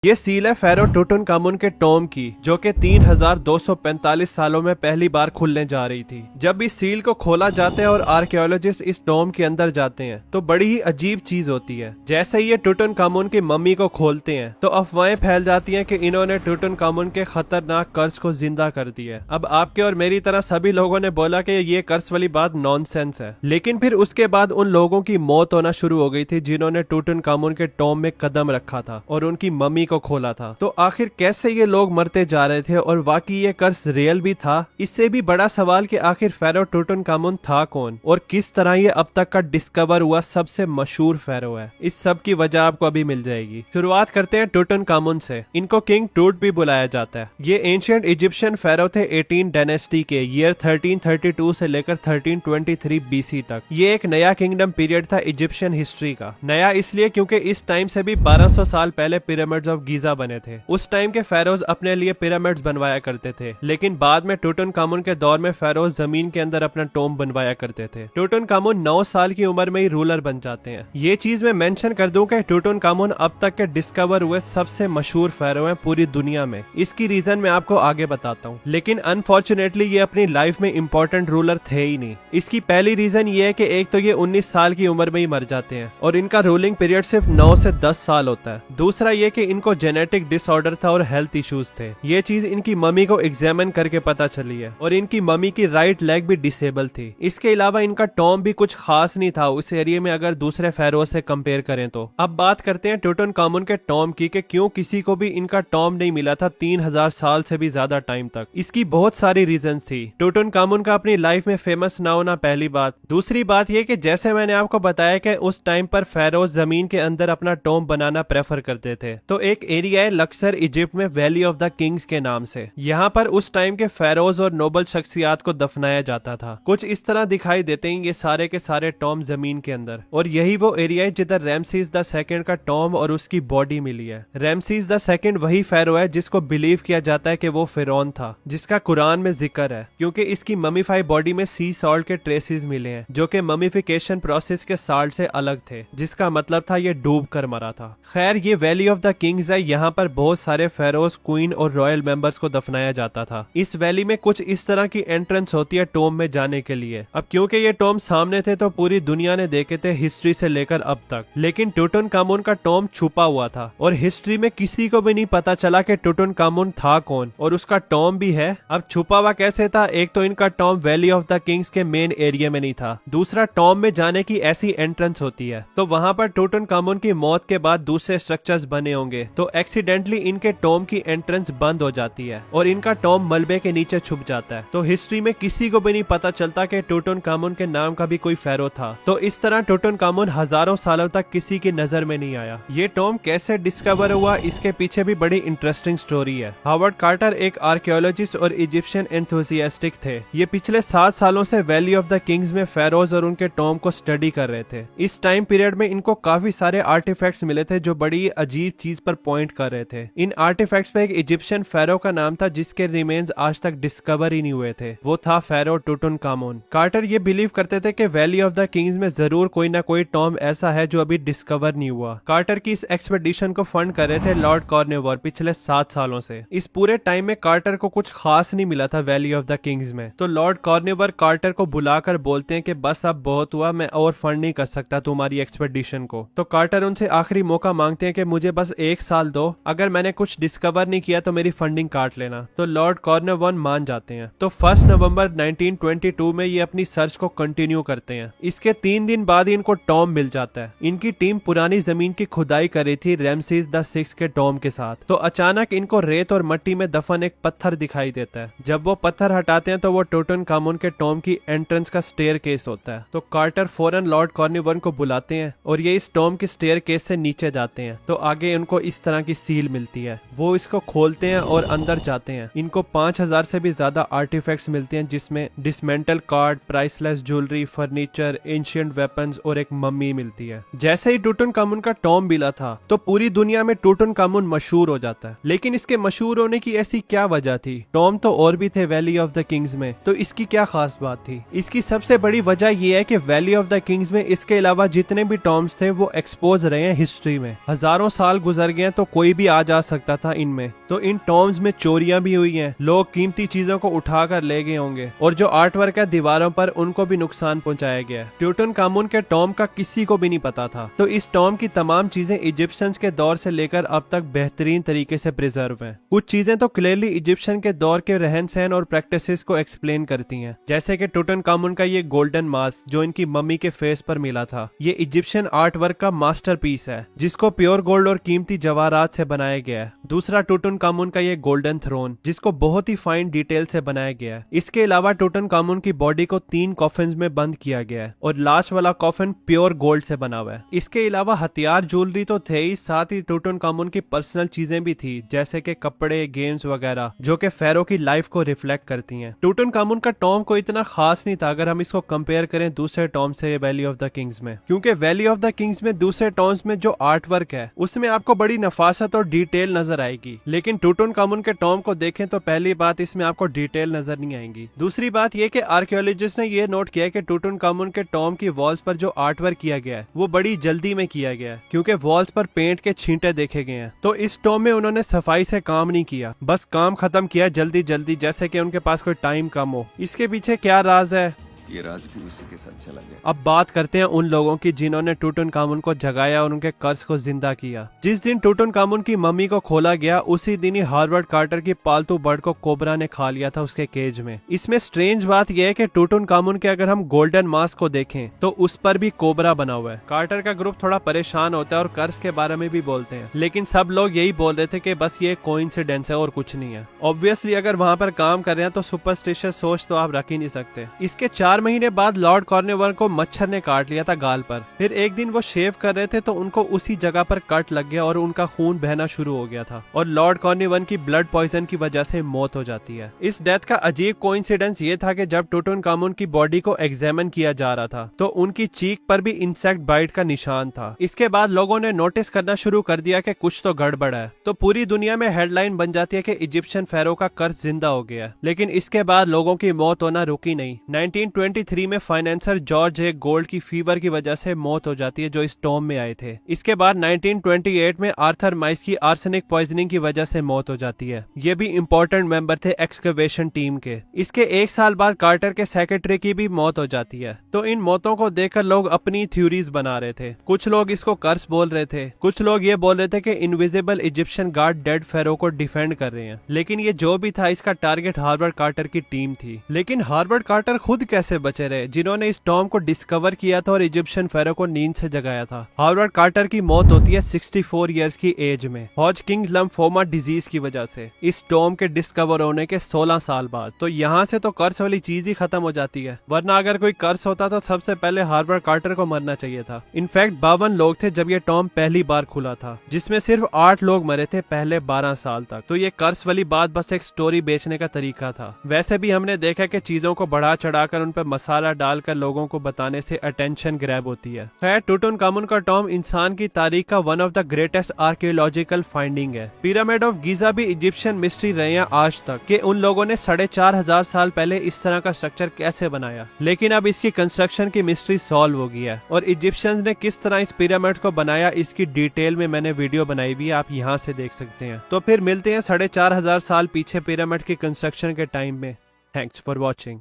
ये सील है फेरो टूटनखामुन के टॉम की, जो कि 3245 सालों में पहली बार खुलने जा रही थी। जब इस सील को खोला जाता है और आर्कियोलॉजिस्ट इस टॉम के अंदर जाते हैं तो बड़ी ही अजीब चीज होती है। जैसे ही ये टूटनखामुन की मम्मी को खोलते हैं तो अफवाहें फैल जाती हैं कि इन्होंने टूटनखामुन के खतरनाक कर्स को जिंदा कर दिया। अब आपके और मेरी तरह सभी लोगों ने बोला कि ये कर्स वाली बात नॉनसेंस है, लेकिन फिर उसके बाद उन लोगों की मौत होना शुरू हो गई थी जिन्होंने टूटनखामुन के टॉम में कदम रखा था और उनकी मम्मी को खोला था। तो आखिर कैसे ये लोग मरते जा रहे थे और वाकई ये कर्स रियल भी था? इससे भी बड़ा सवाल कि आखिर फेरो टूटनखामुन था कौन और किस तरह ये अब तक का डिस्कवर हुआ सबसे मशहूर फेरो है। इस सब की वजह आपको अभी मिल जाएगी। शुरुआत करते हैं टूटनखामुन से। इनको किंग टूट भी बुलाया जाता है। ये एंशिएंट इजिप्शियन फेरो थे 18 डायनेस्टी के ईयर 1332 से लेकर 1323 बीसी तक। ये एक नया किंगडम पीरियड था इजिप्शियन हिस्ट्री का। नया इसलिए क्योंकि इस टाइम से भी 1200 साल पहले पिरामिड्स ऑफ गीजा बने थे। उस टाइम के फेरोज अपने लिए पिरामिड्स बनवाया करते थे, लेकिन बाद में टूटनखामुन के दौर में फेरोज जमीन के अंदर अपना टॉम बनवाया करते थे। टूटनखामुन 9 साल की उम्र में ही रूलर बन जाते हैं। ये चीज मैं मेंशन कर दूं कि टूटनखामुन अब तक के डिस्कवर हुए सबसे मशहूर फेरो हैं पूरी दुनिया में। इसकी रीजन मैं आपको आगे बताता हूँ, लेकिन अनफॉर्चुनेटली ये अपनी लाइफ में इंपॉर्टेंट रूलर थे ही नहीं। इसकी पहली रीजन ये है कि एक तो ये 19 साल की उम्र में ही मर जाते हैं और इनका रूलिंग पीरियड सिर्फ 9 से 10 साल होता है। दूसरा ये कि इनको जेनेटिक डिसऑर्डर था और हेल्थ इश्यूज थे। ये चीज इनकी मम्मी को एग्जामिन करके पता चली है और इनकी मम्मी की राइट लेग भी डिसेबल थी। इसके अलावा इनका टॉम भी कुछ खास नहीं था उस एरिया में अगर दूसरे फेरो से कंपेयर करें तो। अब बात करते हैं टूटनखामुन के टॉम की कि क्यों किसी को भी इनका टॉम नहीं मिला था 3000 साल से भी ज्यादा टाइम तक। इसकी बहुत सारी रीजन थी। टूटनखामुन का अपनी लाइफ में फेमस ना होना पहली बात। दूसरी बात यह कि जैसे मैंने आपको बताया कि उस टाइम पर फेरोज जमीन के अंदर अपना टॉम बनाना प्रेफर करते थे। तो एक एरिया है लक्सर इजिप्ट में वैली ऑफ द किंग्स के नाम से। यहाँ पर उस टाइम के फेरोज और नोबल शख्सियात को दफनाया जाता था। कुछ इस तरह दिखाई देते हैं ये सारे के सारे टॉम जमीन के अंदर, और यही वो एरिया है जिधर रैमसीज द सेकंड का टॉम और उसकी बॉडी मिली है। रैमसीज द सेकंड वही फेरो है जिसको बिलीव किया जाता है कि वो फिरौन था, जिसका कुरान में जिक्र है, क्योंकि इसकी ममीफाई बॉडी में सी सॉल्ट के ट्रेसेस मिले हैं जो कि ममीफिकेशन प्रोसेस के साल्ट से अलग थे, जिसका मतलब था ये डूब कर मरा था। खैर ये वैली ऑफ द किंग्स है। यहाँ पर बहुत सारे फेरोज, क्वीन और रॉयल मेंबर्स को दफनाया जाता था। इस वैली में कुछ इस तरह की एंट्रेंस होती है टॉम में जाने के लिए। अब क्योंकि ये टॉम सामने थे तो पूरी दुनिया ने देखे थे हिस्ट्री से लेकर अब तक, लेकिन टूटनखामुन का टॉम छुपा हुआ था और हिस्ट्री में किसी को भी नहीं पता चला कि टूटनखामुन था कौन और उसका टॉम भी है। अब छुपा हुआ कैसे था? एक तो इनका Tom valley of the Kings के मेन एरिया में नहीं था। दूसरा, टॉम में जाने की ऐसी एंट्रेंस होती है तो वहां पर टूटनखामुन की मौत के बाद दूसरे स्ट्रक्चर्स बने होंगे, तो एक्सीडेंटली इनके टॉम की एंट्रेंस बंद हो जाती है और इनका टॉम मलबे के नीचे छुप जाता है। तो हिस्ट्री में किसी को भी नहीं पता चलता कि टूटनखामुन के नाम का भी कोई फेरो था। तो इस तरह टूटनखामुन हजारों सालों तक किसी की नजर में नहीं आया। ये टॉम कैसे डिस्कवर हुआ, इसके पीछे भी बड़ी इंटरेस्टिंग स्टोरी है। हावर्ड कार्टर एक आर्कियोलॉजिस्ट और इजिप्शियन एंथुसियास्टिक थे। ये पिछले 7 सालों से वैली ऑफ द किंग्स में फेरोज और उनके टॉम को स्टडी कर रहे थे। इस टाइम पीरियड में इनको काफी सारे आर्टिफैक्ट्स मिले थे जो बड़ी अजीब चीज पर पॉइंट कर रहे थे। इन आर्टिफैक्ट्स में एक इजिप्शियन फेरो का नाम था जिसके रिमेन्स आज तक डिस्कवर ही नहीं हुए थे। वो था फेरो टूटनखामुन। कार्टर ये बिलीव करते थे कि वैली ऑफ द किंग्स में जरूर कोई ना कोई टॉम ऐसा है जो अभी डिस्कवर नहीं हुआ। कार्टर की इस एक्सपेडिशन को फंड कर रहे थे लॉर्ड कॉर्नवॉर पिछले 7 सालों से। इस पूरे टाइम में कार्टर को कुछ खास नहीं मिला था वैली ऑफ द किंग्स में। तो लॉर्ड कॉर्नवॉर कार्टर को बुलाकर बोलते हैं कि बस अब बहुत हुआ, मैं और फंड नहीं कर सकता तुम्हारी एक्सपेडिशन को। तो कार्टर उनसे आखिरी मौका मांगते हैं कि मुझे बस 1 साल दो, अगर मैंने कुछ डिस्कवर नहीं किया तो मेरी फंडिंग काट लेना। तो लॉर्ड कॉर्नवॉर मान जाते हैं। तो 1 नवंबर 1922 में ये अपनी सर्च को कंटिन्यू करते हैं। इसके 3 दिन बाद ही इनको टॉम मिल जाता है। इनकी टीम पुरानी जमीन की खुदाई कर रही थी रैमसीज द 6 के टॉम के साथ। तो अचानक इनको रेत और मिट्टी में दफन एक पत्थर दिखाई देता है। जब वो पत्थर हटाते हैं तो वो टूटनखामुन के टॉम की एंट्रेंस का स्टेयर केस होता है। तो कार्टर फौरन लॉर्ड कॉर्नवॉर को बुलाते हैं और ये इस टॉम के स्टेयर केस से नीचे जाते हैं। तो आगे उनको इस तरह की सील मिलती है। वो इसको खोलते हैं और अंदर जाते हैं। इनको 5000 से भी ज्यादा आर्टिफैक्ट्स मिलते हैं जिसमें dismantle card, priceless jewellery, furniture, ancient weapons और एक मम्मी मिलती है। जैसे ही टूटनखामुन का टॉम मिला था तो पूरी दुनिया में टूटनखामुन मशहूर हो जाता है। लेकिन इसके मशहूर होने की ऐसी क्या वजह थी? टॉम तो और भी थे वैली ऑफ द किंग्स में, तो इसकी क्या खास बात थी? इसकी सबसे बड़ी वजह यह है कि वैली ऑफ द किंग्स में इसके अलावा जितने भी टॉम्स थे वो एक्सपोज रहे हैं हिस्ट्री में। हजारों साल गुजर गए तो कोई भी आ जा सकता था इनमें। तो इन टॉम्स में चोरियां भी हुई हैं, लोग कीमती चीजों को उठा कर ले गए होंगे, और जो आर्ट वर्क है दीवारों पर उनको भी नुकसान पहुंचाया गया। टूटनखामुन के टॉम का किसी को भी नहीं पता था। तो इस टॉम की तमाम चीजें इजिप्शियंस के दौर से लेकर अब तक बेहतरीन तरीके से प्रिजर्व हैं। कुछ चीजें तो क्लियरली इजिप्शियन के दौर के रहन सहन और प्रैक्टिसेस को एक्सप्लेन करती हैं, जैसे कि टूटनखामुन का ये गोल्डन मास्क जो इनकी मम्मी के फेस पर मिला था। ये इजिप्शियन आर्ट वर्क का मास्टरपीस है जिसको प्योर गोल्ड और कीमती जवाहरात से बनाया गया है। दूसरा टूटनखामुन का ये गोल्डन थ्रोन जिसको बहुत ही फाइन डिटेल से बनाया गया है। इसके अलावा टूटनखामुन की बॉडी को 3 कॉफिन्स में बंद किया गया है और लास्ट वाला कॉफिन प्योर गोल्ड से बना हुआ है। इसके अलावा हथियार ज्वेलरी तो थे ही, साथ ही टूटनखामुन की पर्सनल चीजें भी थी, जैसे कि कपड़े, गेम्स वगैरह, जो कि फेरो की लाइफ को रिफ्लेक्ट करती हैं। टूटनखामुन का टॉम को इतना खास नहीं था अगर हम इसको कंपेयर करें दूसरे टॉम से वैली ऑफ द किंग्स में, क्योंकि वैली ऑफ द किंग्स में दूसरे टॉम्स में जो आर्ट वर्क है उसमें आपको बड़ी नफासत और डिटेल नजर आएगी, लेकिन टूटनखामुन के टॉम को देखें तो पहली बात इसमें आपको डिटेल नजर नहीं आएगी। दूसरी बात यह कि आर्कियोलॉजिस्ट ने यह नोट किया कि टूटनखामुन के टॉम की वॉल्स पर जो आर्ट वर्क किया गया है वो बड़ी जल्दी में किया गया है, क्योंकि वॉल्स पर पेंट के छींटे देखे गए हैं। तो इस टॉम में उन्होंने सफाई से काम नहीं किया, बस काम खत्म किया जल्दी जल्दी, जैसे कि उनके पास कोई टाइम कम हो। इसके पीछे क्या राज है, ये राज भी उसी के साथ चला गया। अब बात करते हैं उन लोगों की जिन्होंने टूटनखामुन को जगाया और उनके कर्ज को जिंदा किया। जिस दिन टूटनखामुन की मम्मी को खोला गया उसी दिन ही हार्वर्ड कार्टर की पालतू बर्ड को कोबरा ने खा लिया था उसके केज में। इसमें स्ट्रेंज बात यह है कि टूटनखामुन के अगर हम गोल्डन मास्क को देखें तो उस पर भी कोबरा बना हुआ है। कार्टर का ग्रुप थोड़ा परेशान होता है और कर्ज के बारे में भी बोलते हैं, लेकिन सब लोग यही बोल रहे थे कि बस ये कोइंसिडेंस है और कुछ नहीं है। ऑब्वियसली अगर वहां पर काम कर रहे हैं तो सुपरस्टिशियस सोच तो आप रख ही नहीं सकते। इसके 4 महीने बाद लॉर्ड कॉर्नवालिस को मच्छर ने काट लिया था गाल पर। फिर एक दिन वो शेव कर रहे थे तो उनको उसी जगह पर कट लग गया और उनका खून बहना शुरू हो गया था और लॉर्ड कॉर्नवालिस की ब्लड पॉइजन की वजह से मौत हो जाती है। इस डेथ का अजीब कोइंसिडेंस ये था कि जब टूटनखामुन की बॉडी को एग्जामिन किया जा रहा था तो उनकी चीक पर भी इंसेक्ट बाइट का निशान था। इसके बाद लोगों ने नोटिस करना शुरू कर दिया कि कुछ तो गड़बड़ है, तो पूरी दुनिया में हेडलाइन बन जाती है कि इजिप्शियन फेरो का कर्ज जिंदा हो गया। लेकिन इसके बाद लोगों की मौत होना रुकी नहीं। 1923 में फाइनेंसर जॉर्ज ए गोल्ड की फीवर की वजह से मौत हो जाती है जो इस टॉम में आए थे। इसके बाद 1928 में आर्थर माइस की आर्सेनिक पॉइजनिंग की वजह से मौत हो जाती है। ये भी इंपॉर्टेंट मेंबर थे एक्सकवेशन टीम के। इसके 1 साल बाद कार्टर के सेक्रेटरी की भी मौत हो जाती है। तो इन मौतों को देखकर लोग अपनी थ्योरीज बना रहे थे। कुछ लोग इसको कर्स बोल रहे थे, कुछ लोग ये बोल रहे थे कि इनविजिबल इजिप्शियन गार्ड डेड फेरो को डिफेंड कर रहे हैं। लेकिन ये जो भी था इसका टारगेट हार्वर्ड कार्टर की टीम थी। लेकिन हार्वर्ड कार्टर खुद कैसे बचे रहे जिन्होंने इस टॉम को डिस्कवर किया था और इजिप्शियन फेरो को नींद से जगाया था। हार्वर्ड कार्टर की मौत होती है 64 इयर्स की एज में हॉजकिंस लम्फोमा डिजीज की वजह से, इस टॉम के डिस्कवर होने के 16 साल बाद। तो यहाँ से तो कर्स वाली चीज ही खत्म हो जाती है, वरना अगर कोई कर्स होता तो सबसे पहले हार्वर्ड कार्टर को मरना चाहिए था। इनफैक्ट 52 लोग थे जब ये टॉम पहली बार खुला था, जिसमें सिर्फ 8 लोग मरे थे पहले 12 साल तक। तो ये कर्स वाली बात बस एक स्टोरी बेचने का तरीका था। वैसे भी हमने देखा कि चीजों को बढ़ा चढ़ाकर उन पर मसाला डालकर लोगों को बताने से अटेंशन ग्रैब होती है। खैर, टूटनखामुन का टॉम इंसान की तारीख का one of the greatest archaeological finding है। पिरामिड ऑफ गीजा भी इजिप्शियन मिस्ट्री रहे हैं आज तक कि उन लोगों ने 4500 साल पहले इस तरह का स्ट्रक्चर कैसे बनाया। लेकिन अब इसकी कंस्ट्रक्शन की मिस्ट्री सॉल्व हो गई है और इजिप्शियंस ने किस तरह इस पिरामिड को बनाया इसकी डिटेल में मैंने वीडियो बनाई हुई है, आप यहाँ से देख सकते हैं। तो फिर मिलते हैं 4500 साल पीछे पिरामिड की कंस्ट्रक्शन के टाइम में। Thanks for watching.